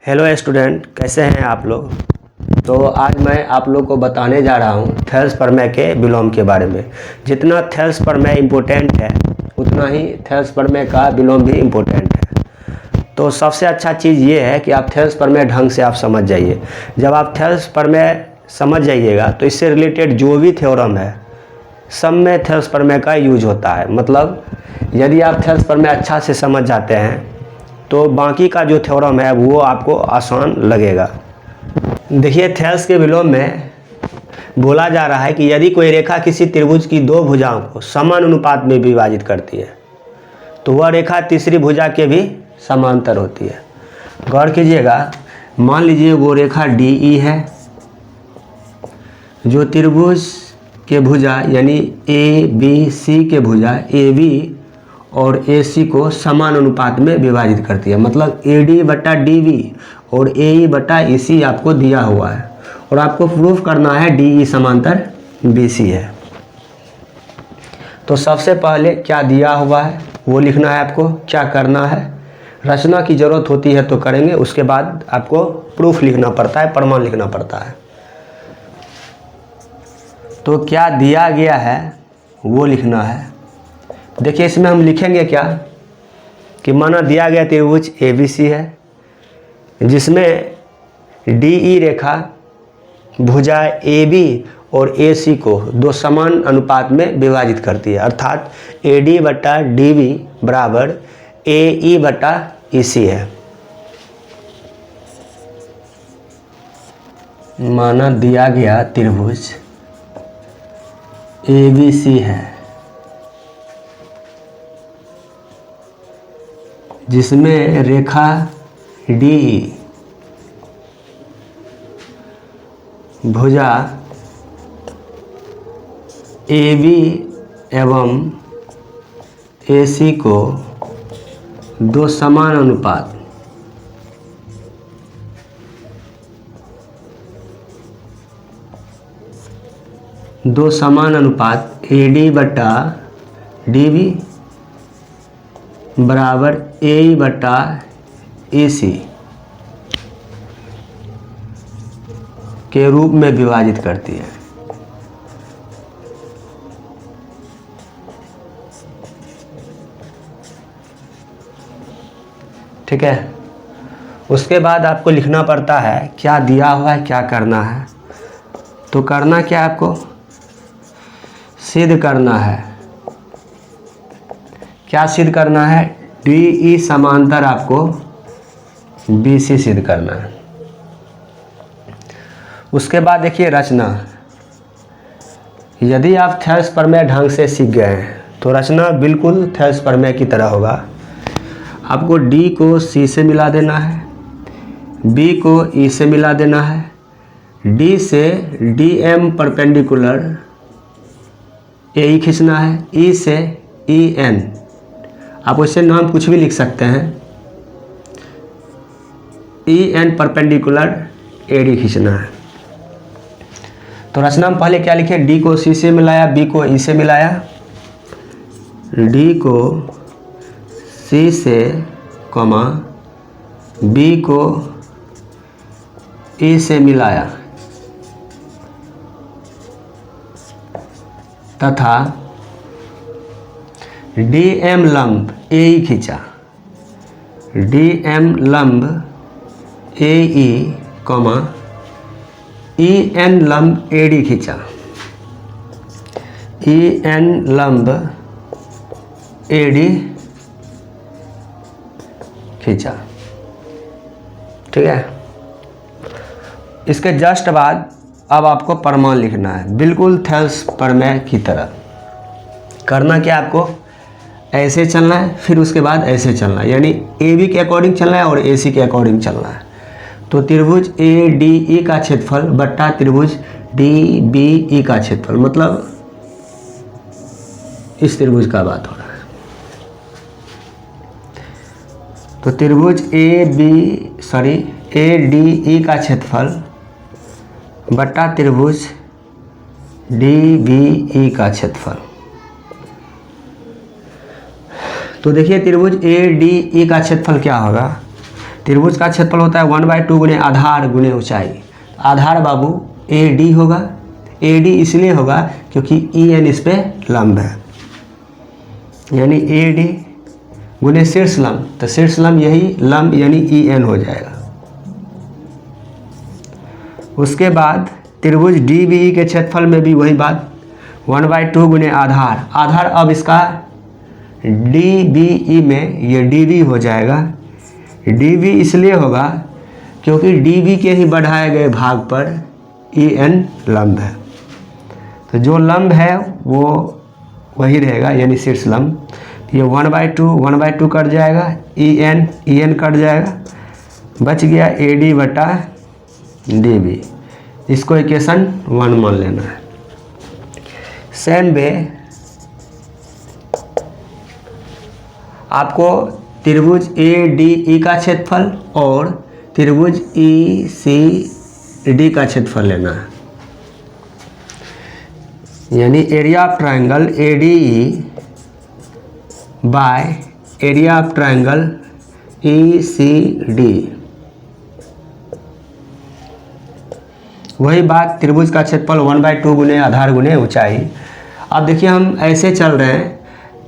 Hello student, कैसे हैं आप लोग। तो आज मैं आप लोग को बताने जा रहा हूं थेल्स प्रमेय के विलोम के बारे में। जितना थेल्स प्रमेय इम्पोर्टेंट है उतना ही थेल्स प्रमेय का विलोम भी इम्पोर्टेंट है। तो सबसे अच्छा चीज़ ये है कि आप थेल्स प्रमेय ढंग से आप समझ जाइए। जब आप थेल्स प्रमेय समझ जाइएगा तो इससे रिलेटेड जो भी थ्योरम है सब में थेल्स प्रमेय का यूज होता है। मतलब यदि आप थेल्स प्रमेय अच्छा से समझ जाते हैं तो बाकी का जो थ्योरम है वो आपको आसान लगेगा। देखिए, थेल्स के विलोम में बोला जा रहा है कि यदि कोई रेखा किसी त्रिभुज की दो भुजाओं को समान अनुपात में विभाजित करती है तो वह रेखा तीसरी भुजा के भी समांतर होती है। गौर कीजिएगा, मान लीजिए वो रेखा DE है जो त्रिभुज के भुजा यानी ABC के भुजा AB और AC को समान अनुपात में विभाजित करती है। मतलब AD/DB और AE/EC आपको दिया हुआ है और आपको प्रूफ करना है DE समांतर BC है। तो सबसे पहले क्या दिया हुआ है वो लिखना है। आपको क्या करना है, रचना की ज़रूरत होती है तो करेंगे, उसके बाद आपको प्रूफ लिखना पड़ता है, प्रमाण लिखना पड़ता है। तो क्या दिया गया है वो लिखना है। देखिए, इसमें हम लिखेंगे क्या कि माना दिया गया त्रिभुज ABC है जिसमें DE रेखा भुजा AB और AC को दो समान अनुपात में विभाजित करती है, अर्थात AD/DB बराबर AE/EC है। माना दिया गया त्रिभुज ABC है जिसमें रेखा DE भुजा AB एवं AC को दो समान अनुपात AD/DB बराबर AE/EC के रूप में विभाजित करती है। ठीक है, उसके बाद आपको लिखना पड़ता है क्या दिया हुआ है, क्या करना है। तो करना क्या, आपको सिद्ध करना है। क्या सिद्ध करना है, DE समांतर आपको BC सिद्ध करना है। उसके बाद देखिए रचना। यदि आप थेल्स प्रमेय ढंग से सीख गए हैं तो रचना बिल्कुल थेल्स प्रमेय की तरह होगा। आपको D को C से मिला देना है, B को E से मिला देना है, D से DM परपेंडिकुलर AE खींचना है, E से EN, आप उससे नाम कुछ भी लिख सकते हैं, EN परपेंडिकुलर AD खींचना है। तो रचना में पहले क्या लिखे, D को C से मिलाया, B को E से मिलाया, D को C से कॉमा B को E से मिलाया तथा DM लंब AE खींचा, DM लंब AE कॉमा EN लंब AD खींचा, EN लंब AD खींचा। ठीक है, इसके जस्ट बाद अब आपको प्रमाण लिखना है, बिल्कुल थेल्स प्रमेय की तरह। करना क्या, आपको ऐसे चलना है, फिर उसके बाद ऐसे चलना है, यानी AB के अकॉर्डिंग चलना है और AC के अकॉर्डिंग चलना है। तो त्रिभुज ADE का क्षेत्रफल बट्टा त्रिभुज DBE का क्षेत्रफल, मतलब इस त्रिभुज का बात हो रहा है। तो त्रिभुज ADE का क्षेत्रफल बट्टा त्रिभुज DBE का क्षेत्रफल। तो देखिए त्रिभुज ADE का क्षेत्रफल क्या होगा, त्रिभुज का क्षेत्रफल होता है 1/2 गुने आधार गुने ऊंचाई। आधार बाबू AD होगा। AD इसलिए होगा क्योंकि EN इस पे लंब है, यानी AD गुने शीर्ष लंब, तो शीर्ष लंब यही लंब यानी EN हो जाएगा। उसके बाद त्रिभुज DBE के क्षेत्रफल में भी वही बात 1/2 गुने आधार। आधार अब इसका DBE में ये DB हो जाएगा। DB इसलिए होगा क्योंकि DB के ही बढ़ाए गए भाग पर EN लंब है, तो जो लंब है वो वही रहेगा यानी शीर्ष लंब। ये 1/2 कट जाएगा, EN कट जाएगा, बच गया AD बटा DB। इसको इक्वेशन 1 मान लेना है। सेम वे आपको त्रिभुज ADE का क्षेत्रफल और त्रिभुज ECD का क्षेत्रफल लेना है, यानी area of triangle ADE by area of triangle ECD। वही बात त्रिभुज का क्षेत्रफल 1/2 गुने आधार गुने ऊंचाई। अब देखिए हम ऐसे चल रहे हैं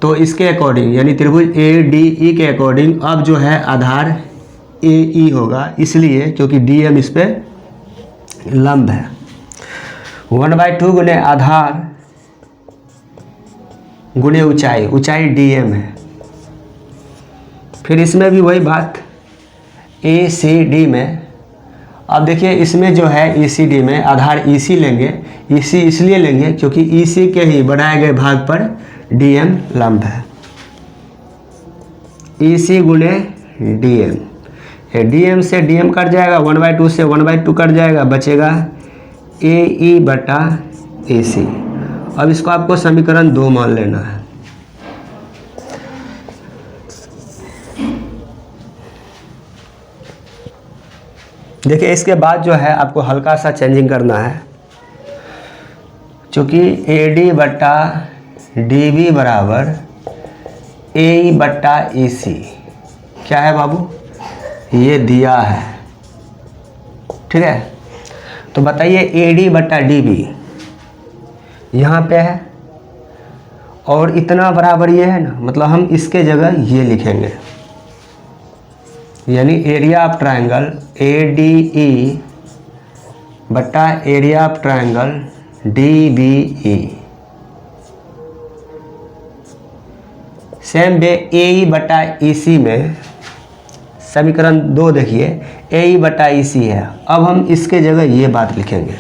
तो इसके अकॉर्डिंग यानी त्रिभुज ADE के अकॉर्डिंग अब जो है आधार AE होगा, इसलिए क्योंकि DM इस पे लंब है। 1/2 गुने आधार गुने ऊंचाई, ऊंचाई DM है। फिर इसमें भी वही बात ECD में। अब देखिए इसमें जो है ECD में आधार EC लेंगे। EC इसलिए लेंगे क्योंकि EC के ही बढ़ाए गए भाग पर DM लंब है। EC गुने DM, DM से DM कट जाएगा, 1/2 से 1/2 कट जाएगा, बचेगा AE बटा EC। अब इसको आपको समीकरण 2 मान लेना है। देखिए इसके बाद जो है आपको हल्का सा चेंजिंग करना है, चूँकि AD बटा DB बराबर AE बटा EC क्या है बाबू, ये दिया है, ठीक है। तो बताइए AD बटा DB यहाँ पे है और इतना बराबर ये है ना, मतलब हम इसके जगह ये लिखेंगे, यानी एरिया ऑफ ट्रायंगल ADE बटा area of triangle DBE। Same way AE बटा EC में समीकरण 2 देखिए, AE बटा EC है। अब हम इसके जगह ये बात लिखेंगे,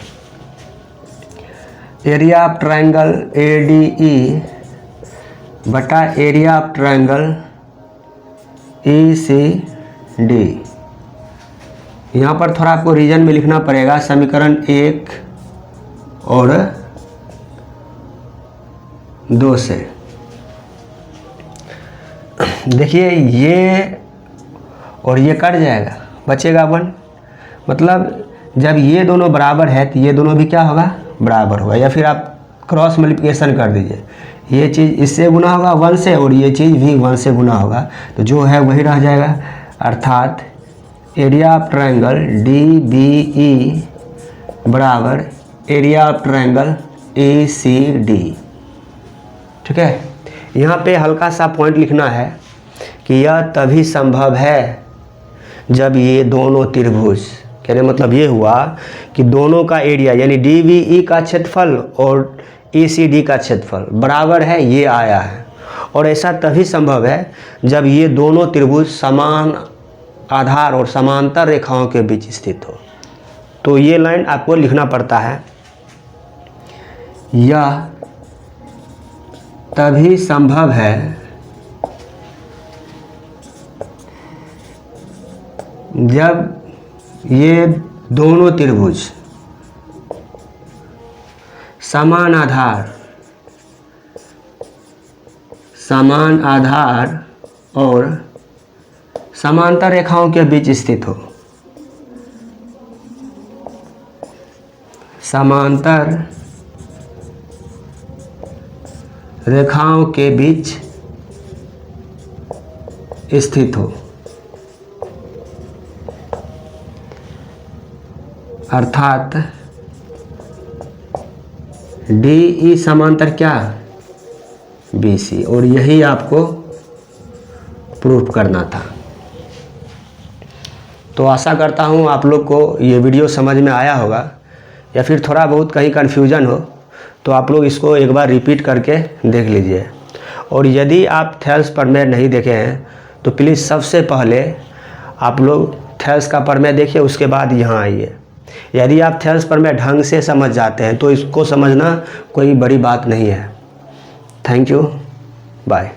एरिया ऑफ ट्रायंगल ADE बटा एरिया ऑफ ट्रायंगल ECD। यहाँ पर थोड़ा आपको रीजन में लिखना पड़ेगा, समीकरण 1 और 2 से। देखिए ये और ये कट जाएगा, बचेगा 1। मतलब जब ये दोनों बराबर है तो ये दोनों भी क्या होगा, बराबर होगा। या फिर आप क्रॉस मल्टीप्लिकेशन कर दीजिए, ये चीज़ इससे गुना होगा 1 से और ये चीज़ भी 1 से गुना होगा, तो जो है वही रह जाएगा। अर्थात एरिया ऑफ ट्रायंगल DBE बराबर एरिया ऑफ ट्रायंगल ECD, ठीक है। यहाँ पे हल्का सा पॉइंट लिखना है कि यह तभी संभव है जब ये दोनों त्रिभुज, कहने मतलब ये हुआ कि दोनों का एरिया यानी DBE का क्षेत्रफल और ECD का क्षेत्रफल बराबर है, ये आया है। और ऐसा तभी संभव है जब ये दोनों त्रिभुज समान आधार और समांतर रेखाओं के बीच स्थित हो। तो ये लाइन आपको लिखना पड़ता है, यह तभी संभव है जब ये दोनों त्रिभुज समान आधार और समांतर रेखाओं के बीच स्थित हो। समांतर रेखाओं के बीच स्थित हो। अर्थात डी ई समांतर क्या, बी सी, और यही आपको प्रूफ करना था। तो आशा करता हूँ आप लोग को ये वीडियो समझ में आया होगा, या फिर थोड़ा बहुत कहीं कन्फ्यूजन हो तो आप लोग इसको एक बार रिपीट करके देख लीजिए। और यदि आप थेल्स प्रमेय नहीं देखे हैं तो प्लीज़ सबसे पहले आप लोग थेल्स का प्रमेय देखिए, उसके बाद यहाँ आइए। यदि आप थेल्स प्रमेय ढंग से समझ जाते हैं तो इसको समझना कोई बड़ी बात नहीं है। Thank you, bye.